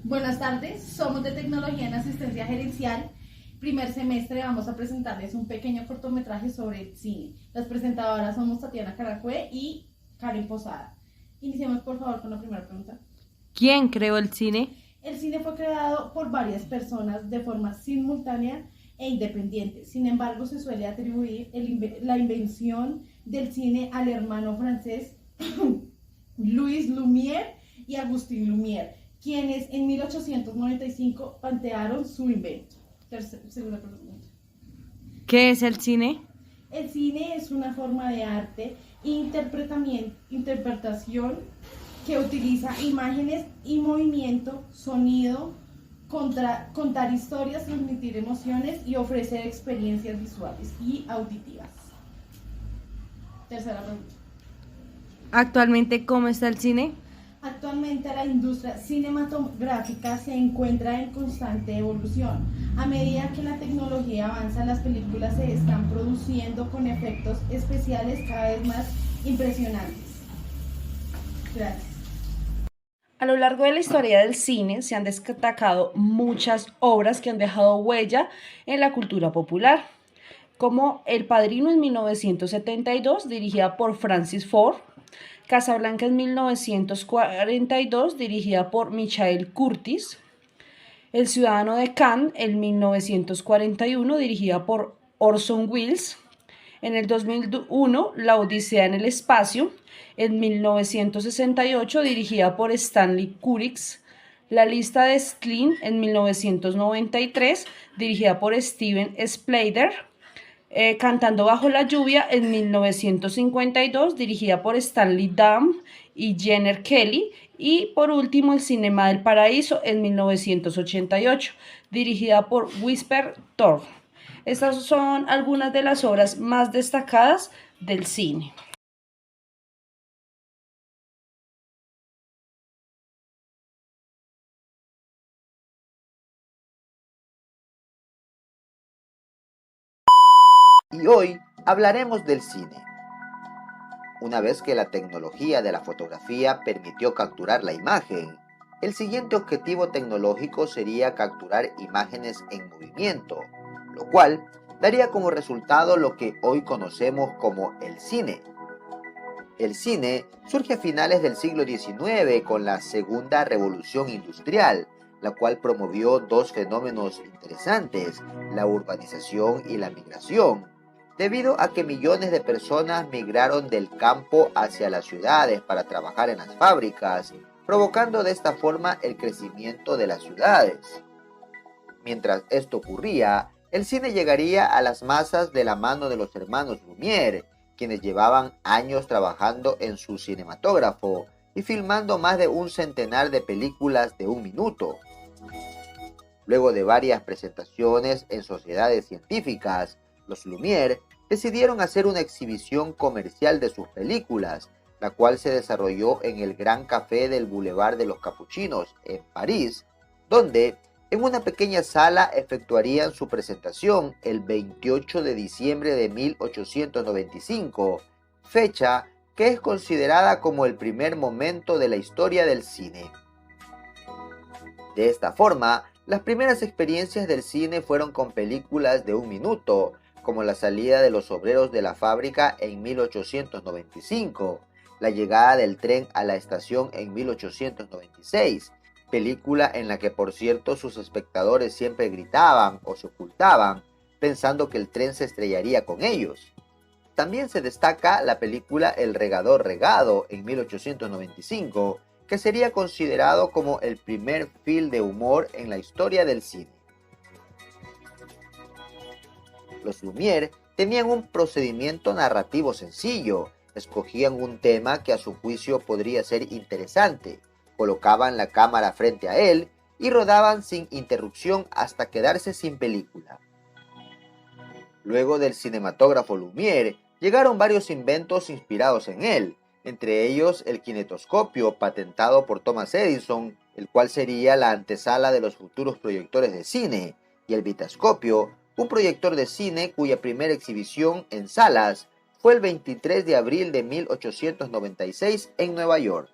Buenas tardes, somos de Tecnología en Asistencia Gerencial. Primer semestre vamos a presentarles un pequeño cortometraje sobre el cine. Las presentadoras somos Tatiana Caracue y Karen Posada. Iniciemos por favor con la primera pregunta. ¿Quién creó el cine? El cine fue creado por varias personas de forma simultánea e independiente. Sin embargo, se suele atribuir la invención del cine al hermano francés Louis Lumière y Agustín Lumière, quienes en 1895 patentearon su invento. Segunda pregunta. ¿Qué es el cine? El cine es una forma de arte e interpretación que utiliza imágenes y movimiento, sonido, contar historias, transmitir emociones y ofrecer experiencias visuales y auditivas. Tercera pregunta. Actualmente, ¿cómo está el cine? Actualmente la industria cinematográfica se encuentra en constante evolución. A medida que la tecnología avanza, las películas se están produciendo con efectos especiales cada vez más impresionantes. Gracias. A lo largo de la historia del cine se han destacado muchas obras que han dejado huella en la cultura popular, como El Padrino en 1972, dirigida por Francis Ford; Casablanca en 1942, dirigida por Michael Curtiz; El Ciudadano de Cannes en 1941, dirigida por Orson Welles; en el 2001, La Odisea en el Espacio; en 1968, dirigida por Stanley Kubrick; La Lista de Schindler en 1993, dirigida por Steven Spielberg; Cantando bajo la lluvia en 1952, dirigida por Stanley Donen y Jenner Kelly; y por último El Cinema del Paraíso en 1988, dirigida por Whisper Thorne. Estas son algunas de las obras más destacadas del cine. Y hoy hablaremos del cine. Una vez que la tecnología de la fotografía permitió capturar la imagen, el siguiente objetivo tecnológico sería capturar imágenes en movimiento, lo cual daría como resultado lo que hoy conocemos como el cine. El cine surge a finales del siglo XIX con la Segunda Revolución Industrial, la cual promovió dos fenómenos interesantes, la urbanización y la migración, debido a que millones de personas migraron del campo hacia las ciudades para trabajar en las fábricas, provocando de esta forma el crecimiento de las ciudades. Mientras esto ocurría, el cine llegaría a las masas de la mano de los hermanos Lumière, quienes llevaban años trabajando en su cinematógrafo y filmando más de un centenar de películas de un minuto. Luego de varias presentaciones en sociedades científicas, los Lumière decidieron hacer una exhibición comercial de sus películas, la cual se desarrolló en el Gran Café del Boulevard de los Capuchinos, en París, donde en una pequeña sala efectuarían su presentación el 28 de diciembre de 1895, fecha que es considerada como el primer momento de la historia del cine. De esta forma, las primeras experiencias del cine fueron con películas de un minuto, como la salida de los obreros de la fábrica en 1895, la llegada del tren a la estación en 1896, película en la que por cierto sus espectadores siempre gritaban o se ocultaban, pensando que el tren se estrellaría con ellos. También se destaca la película El regador regado en 1895, que sería considerado como el primer film de humor en la historia del cine. Los Lumière tenían un procedimiento narrativo sencillo, escogían un tema que a su juicio podría ser interesante, colocaban la cámara frente a él y rodaban sin interrupción hasta quedarse sin película. Luego del cinematógrafo Lumière, llegaron varios inventos inspirados en él, entre ellos el kinetoscopio patentado por Thomas Edison, el cual sería la antesala de los futuros proyectores de cine, y el vitascopio, un proyector de cine cuya primera exhibición en salas fue el 23 de abril de 1896 en Nueva York.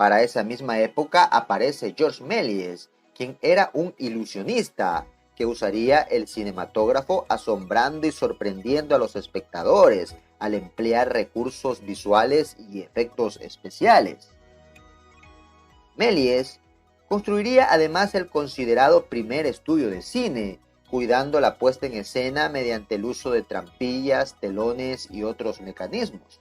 Para esa misma época aparece Georges Méliès, quien era un ilusionista que usaría el cinematógrafo asombrando y sorprendiendo a los espectadores al emplear recursos visuales y efectos especiales. Méliès construiría además el considerado primer estudio de cine, cuidando la puesta en escena mediante el uso de trampillas, telones y otros mecanismos.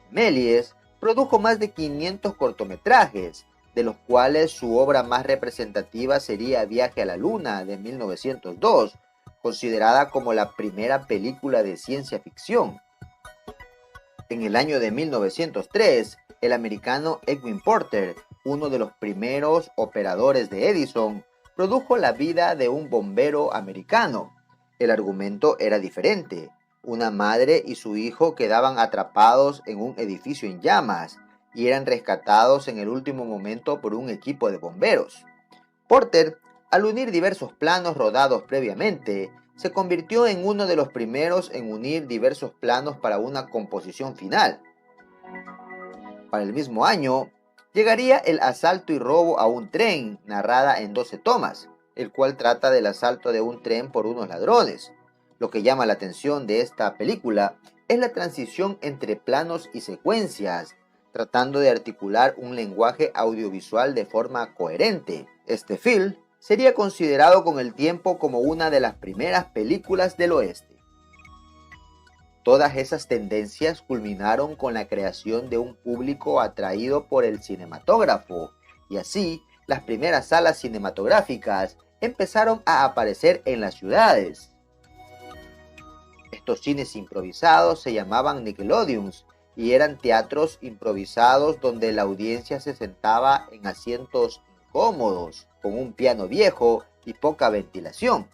Méliès produjo más de 500 cortometrajes, de los cuales su obra más representativa sería Viaje a la Luna de 1902, considerada como la primera película de ciencia ficción. En el año de 1903, el americano Edwin Porter, uno de los primeros operadores de Edison, produjo La vida de un bombero americano. El argumento era diferente. Una madre y su hijo quedaban atrapados en un edificio en llamas y eran rescatados en el último momento por un equipo de bomberos. Porter, al unir diversos planos rodados previamente, se convirtió en uno de los primeros en unir diversos planos para una composición final. Para el mismo año, llegaría El asalto y robo a un tren, narrada en 12 tomas, el cual trata del asalto de un tren por unos ladrones. Lo que llama la atención de esta película es la transición entre planos y secuencias, tratando de articular un lenguaje audiovisual de forma coherente. Este film sería considerado con el tiempo como una de las primeras películas del oeste. Todas esas tendencias culminaron con la creación de un público atraído por el cinematógrafo, y así las primeras salas cinematográficas empezaron a aparecer en las ciudades. Estos cines improvisados se llamaban Nickelodeons y eran teatros improvisados donde la audiencia se sentaba en asientos incómodos, con un piano viejo y poca ventilación.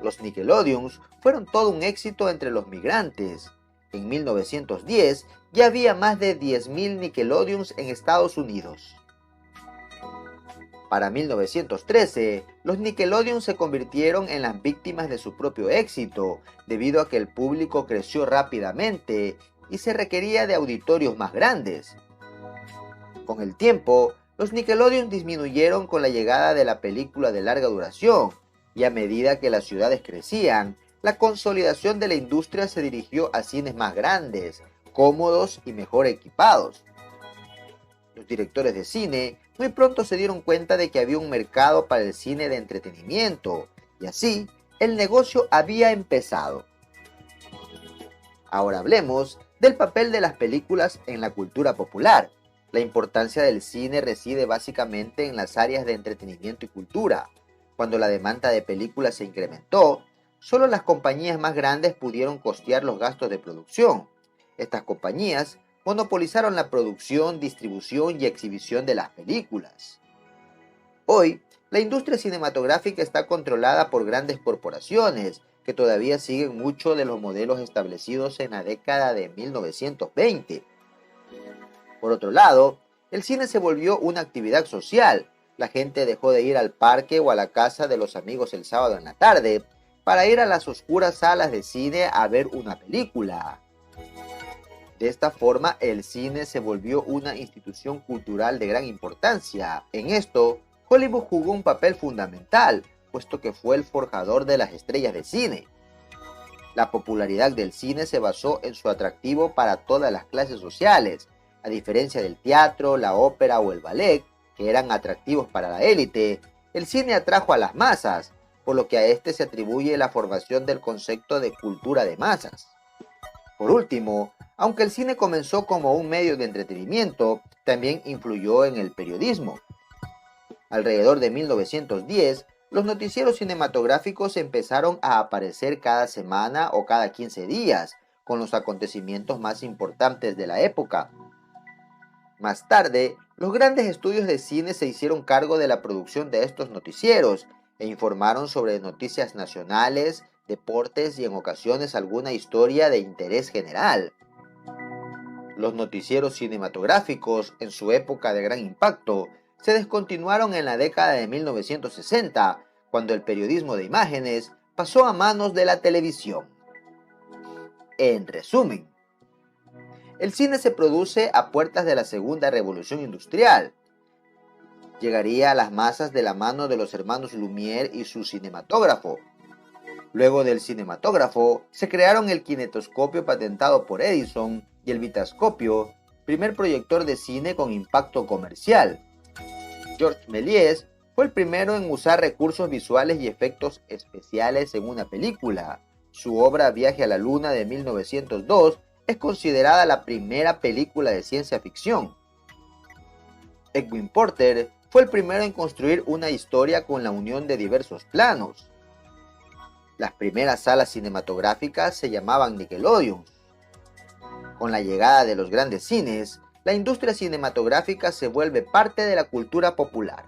Los Nickelodeons fueron todo un éxito entre los migrantes. En 1910 ya había más de 10.000 Nickelodeons en Estados Unidos. Para 1913, los Nickelodeon se convirtieron en las víctimas de su propio éxito, debido a que el público creció rápidamente y se requería de auditorios más grandes. Con el tiempo, los Nickelodeon disminuyeron con la llegada de la película de larga duración, y a medida que las ciudades crecían, la consolidación de la industria se dirigió a cines más grandes, cómodos y mejor equipados. Los directores de cine muy pronto se dieron cuenta de que había un mercado para el cine de entretenimiento, y así el negocio había empezado. Ahora hablemos del papel de las películas en la cultura popular. La importancia del cine reside básicamente en las áreas de entretenimiento y cultura. Cuando la demanda de películas se incrementó, solo las compañías más grandes pudieron costear los gastos de producción. Estas compañías monopolizaron la producción, distribución y exhibición de las películas. Hoy, la industria cinematográfica está controlada por grandes corporaciones que todavía siguen mucho de los modelos establecidos en la década de 1920. Por otro lado, el cine se volvió una actividad social. La gente dejó de ir al parque o a la casa de los amigos el sábado en la tarde para ir a las oscuras salas de cine a ver una película. De esta forma, el cine se volvió una institución cultural de gran importancia. En esto, Hollywood jugó un papel fundamental, puesto que fue el forjador de las estrellas de cine. La popularidad del cine se basó en su atractivo para todas las clases sociales, a diferencia del teatro, la ópera o el ballet, que eran atractivos para la élite. El cine atrajo a las masas, por lo que a este se atribuye la formación del concepto de cultura de masas. Por último, aunque el cine comenzó como un medio de entretenimiento, también influyó en el periodismo. Alrededor de 1910, los noticieros cinematográficos empezaron a aparecer cada semana o cada 15 días, con los acontecimientos más importantes de la época. Más tarde, los grandes estudios de cine se hicieron cargo de la producción de estos noticieros e informaron sobre noticias nacionales, deportes y en ocasiones alguna historia de interés general. Los noticieros cinematográficos, en su época de gran impacto, se descontinuaron en la década de 1960, cuando el periodismo de imágenes pasó a manos de la televisión. En resumen, El cine se produce a puertas de la segunda revolución industrial. Llegaría a las masas de la mano de los hermanos Lumière y su cinematógrafo. Luego del cinematógrafo, se crearon el kinetoscopio patentado por Edison y el vitascopio, primer proyector de cine con impacto comercial. Georges Méliès fue el primero en usar recursos visuales y efectos especiales en una película. Su obra Viaje a la Luna de 1902 es considerada la primera película de ciencia ficción. Edwin Porter fue el primero en construir una historia con la unión de diversos planos. Las primeras salas cinematográficas se llamaban Nickelodeon. Con la llegada de los grandes cines, la industria cinematográfica se vuelve parte de la cultura popular.